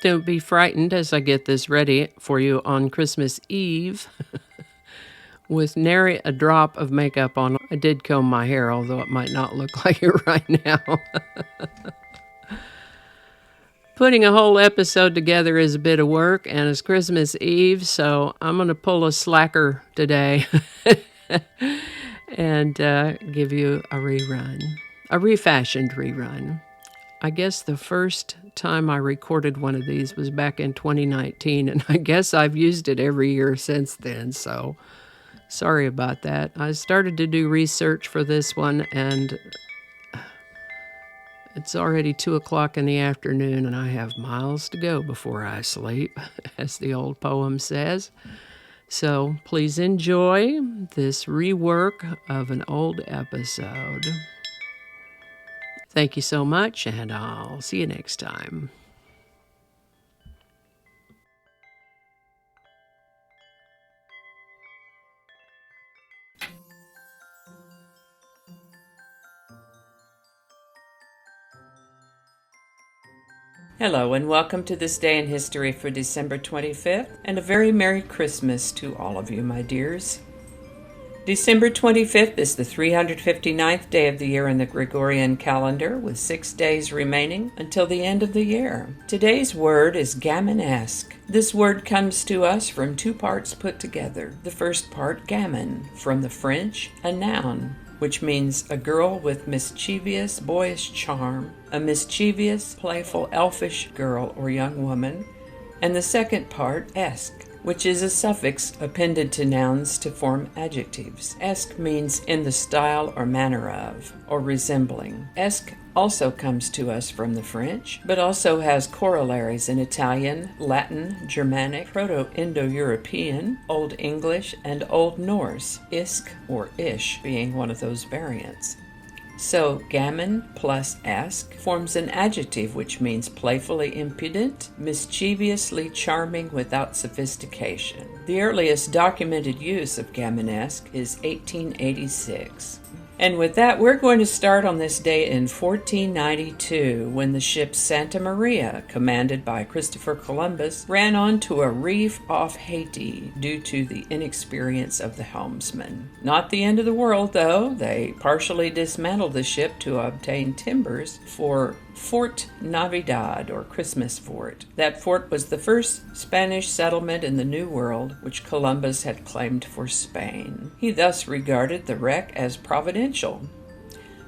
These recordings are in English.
Don't be frightened as I get this ready for you on Christmas Eve with nary a drop of makeup on. I did comb my hair, although it might not look like it right now. Putting a whole episode together is a bit of work, and it's Christmas Eve, so I'm going to pull a slacker today and give you a rerun, a refashioned rerun. I guess the first time I recorded one of these was back in 2019, and I guess I've used it every year since then, so sorry about that. I started to do research for this one, and it's already 2 o'clock in the afternoon, and I have miles to go before I sleep, as the old poem says. So please enjoy this rework of an old episode. Thank you so much, and I'll see you next time. Hello, and welcome to this day in history for December 25th, and a very Merry Christmas to all of you, my dears. December 25th is the 359th day of the year in the Gregorian calendar, with 6 days remaining until the end of the year. Today's word is gammon-esque. This word comes to us from two parts put together. The first part, gammon, from the French, a noun, which means a girl with mischievous, boyish charm, a mischievous, playful, elfish girl or young woman, and the second part, esque, which is a suffix appended to nouns to form adjectives. Esque means in the style or manner of, or resembling. Esque also comes to us from the French, but also has corollaries in Italian, Latin, Germanic, Proto-Indo-European, Old English, and Old Norse, isk or ish being one of those variants. So, gammon plus esque forms an adjective which means playfully impudent, mischievously charming without sophistication. The earliest documented use of gammon-esque is 1886. And with that, we're going to start on this day in 1492, when the ship Santa Maria, commanded by Christopher Columbus, ran onto a reef off Haiti due to the inexperience of the helmsman. Not the end of the world, though. They partially dismantled the ship to obtain timbers for Fort Navidad, or Christmas Fort. That fort was the first Spanish settlement in the New World, which Columbus had claimed for Spain. He thus regarded the wreck as providential.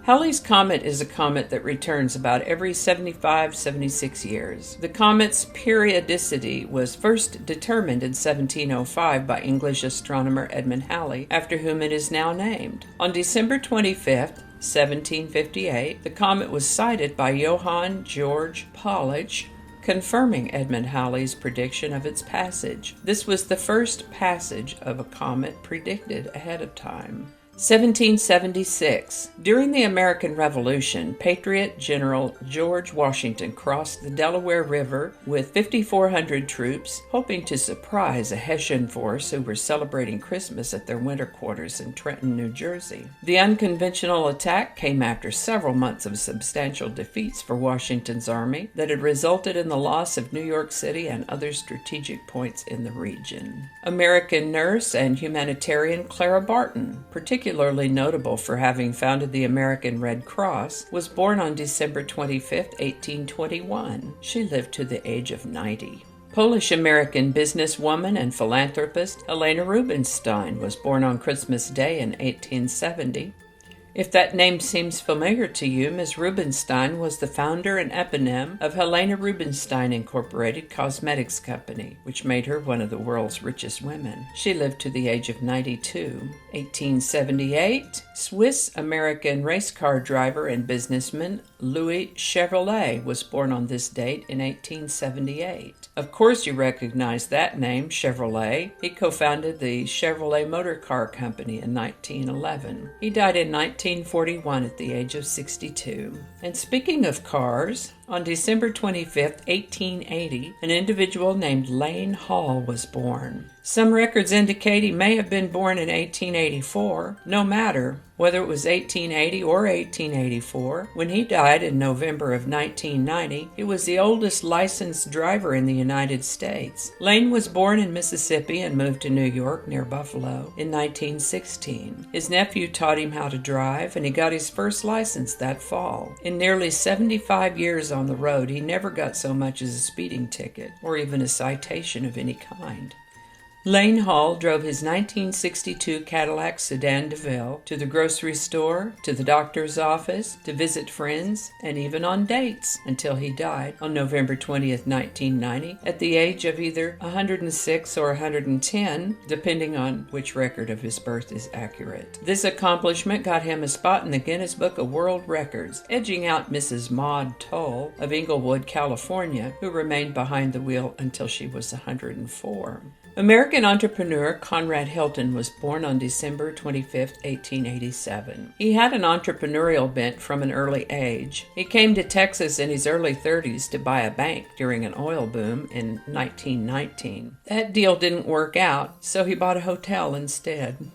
Halley's Comet is a comet that returns about every 76 years. The comet's periodicity was first determined in 1705 by English astronomer Edmund Halley, after whom it is now named. On December 25th, 1758, the comet was sighted by Johann Georg Palach, confirming Edmund Halley's prediction of its passage. This was the first passage of a comet predicted ahead of time. 1776. During the American Revolution, Patriot General George Washington crossed the Delaware River with 5,400 troops, hoping to surprise a Hessian force who were celebrating Christmas at their winter quarters in Trenton, New Jersey. The unconventional attack came after several months of substantial defeats for Washington's army that had resulted in the loss of New York City and other strategic points in the region. American nurse and humanitarian Clara Barton, particularly notable for having founded the American Red Cross, was born on December 25, 1821. She lived to the age of 90. Polish-American businesswoman and philanthropist Helena Rubinstein was born on Christmas Day in 1870. If that name seems familiar to you, Ms. Rubinstein was the founder and eponym of Helena Rubinstein Incorporated Cosmetics Company, which made her one of the world's richest women. She lived to the age of 92. 1878, Swiss-American race car driver and businessman Louis Chevrolet was born on this date in 1878. Of course you recognize that name, Chevrolet. He co-founded the Chevrolet Motor Car Company in 1911. He died in 1941 at the age of 62. And speaking of cars, On December 25, 1880, an individual named Lane Hall was born. Some records indicate he may have been born in 1884. No matter whether it was 1880 or 1884, when he died in November of 1990, he was the oldest licensed driver in the United States. Lane was born in Mississippi and moved to New York near Buffalo in 1916. His nephew taught him how to drive, and he got his first license that fall. In nearly 75 years on the road, he never got so much as a speeding ticket or even a citation of any kind. Lane Hall drove his 1962 Cadillac Sedan DeVille to the grocery store, to the doctor's office, to visit friends, and even on dates until he died on November 20th, 1990, at the age of either 106 or 110, depending on which record of his birth is accurate. This accomplishment got him a spot in the Guinness Book of World Records, edging out Mrs. Maud Toll of Inglewood, California, who remained behind the wheel until she was 104. American entrepreneur Conrad Hilton was born on December 25, 1887. He had an entrepreneurial bent from an early age. He came to Texas in his early 30s to buy a bank during an oil boom in 1919. That deal didn't work out, so he bought a hotel instead.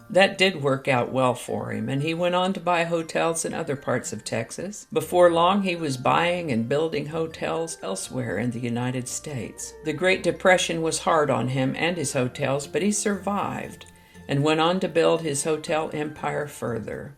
That did work out well for him, and he went on to buy hotels in other parts of Texas. Before long, he was buying and building hotels elsewhere in the United States. The Great Depression was hard on him and his hotels, but he survived and went on to build his hotel empire further.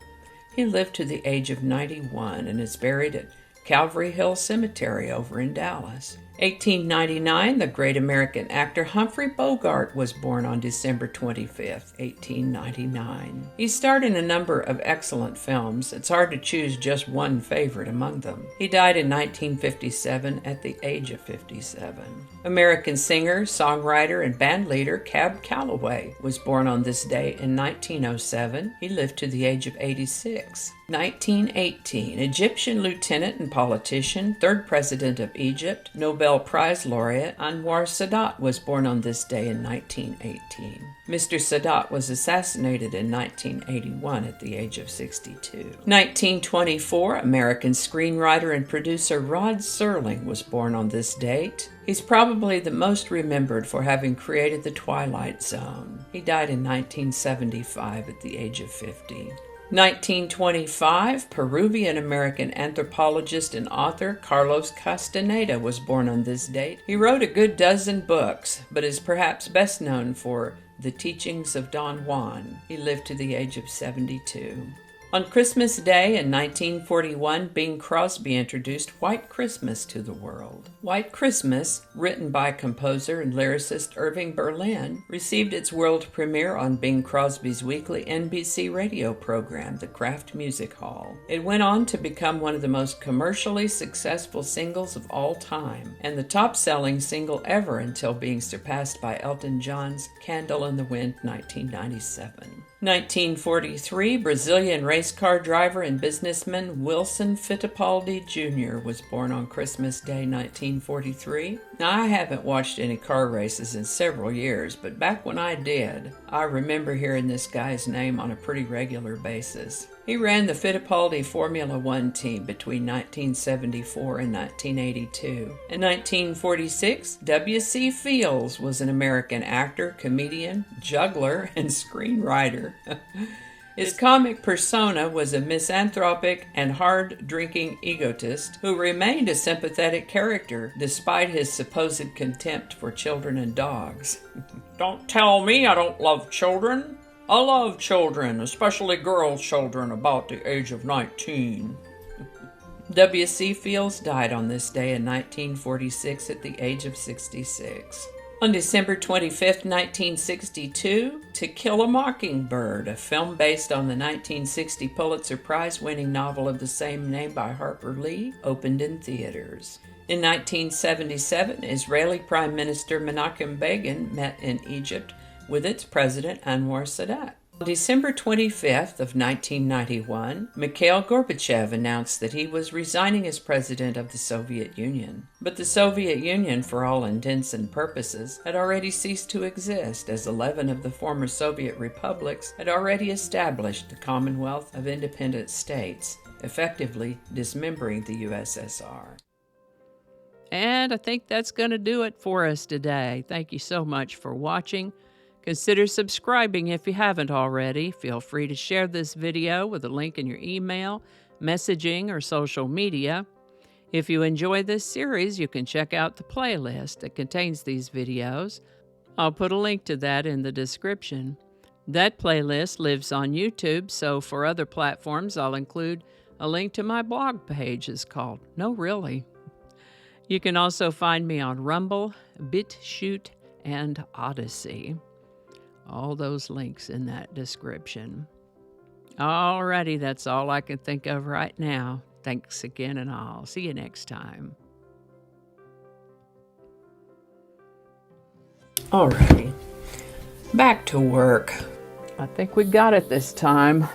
He lived to the age of 91 and is buried at Calvary Hill Cemetery over in Dallas. 1899, the great American actor Humphrey Bogart was born on December 25, 1899. He starred in a number of excellent films. It's hard to choose just one favorite among them. He died in 1957 at the age of 57. American singer, songwriter, and bandleader Cab Calloway was born on this day in 1907. He lived to the age of 86. 1918, Egyptian lieutenant and politician, third president of Egypt, Nobel Prize laureate Anwar Sadat was born on this day in 1918. Mr. Sadat was assassinated in 1981 at the age of 62. 1924, American screenwriter and producer Rod Serling was born on this date. He's probably the most remembered for having created The Twilight Zone. He died in 1975 at the age of 50. 1925, Peruvian-American anthropologist and author Carlos Castaneda was born on this date. He wrote a good dozen books, but is perhaps best known for The Teachings of Don Juan. He lived to the age of 72. On Christmas Day in 1941, Bing Crosby introduced White Christmas to the world. White Christmas, written by composer and lyricist Irving Berlin, received its world premiere on Bing Crosby's weekly NBC radio program, The Kraft Music Hall. It went on to become one of the most commercially successful singles of all time, and the top-selling single ever until being surpassed by Elton John's Candle in the Wind, 1997. 1943, Brazilian race car driver and businessman Wilson Fittipaldi Jr. was born on Christmas Day, 1943. Now, I haven't watched any car races in several years, but back when I did, I remember hearing this guy's name on a pretty regular basis. He ran the Fittipaldi Formula One team between 1974 and 1982. In 1946, W.C. Fields was an American actor, comedian, juggler, and screenwriter. His comic persona was a misanthropic and hard-drinking egotist who remained a sympathetic character despite his supposed contempt for children and dogs. Don't tell me I don't love children. I love children, especially girl children about the age of 19. W.C. Fields died on this day in 1946 at the age of 66. On December 25, 1962, To Kill a Mockingbird, a film based on the 1960 Pulitzer Prize-winning novel of the same name by Harper Lee, opened in theaters. In 1977, Israeli Prime Minister Menachem Begin met in Egypt with its president Anwar Sadat. On December 25th of 1991, Mikhail Gorbachev announced that he was resigning as president of the Soviet Union. But the Soviet Union, for all intents and purposes, had already ceased to exist, as 11 of the former Soviet republics had already established the Commonwealth of Independent States. effectively dismembering the USSR. And I think that's going to do it for us today. Thank you so much for watching. Consider subscribing if you haven't already. Feel free to share this video with a link in your email, messaging, or social media. If you enjoy this series, you can check out the playlist that contains these videos. I'll put a link to that in the description. That playlist lives on YouTube, so for other platforms, I'll include a link to my blog page. It's called No Really. You can also find me on Rumble, BitChute, and Odyssey. All those links in that description. Alrighty, that's all I can think of right now. Thanks again, and I'll see you next time. Alrighty, back to work. I think we got it this time.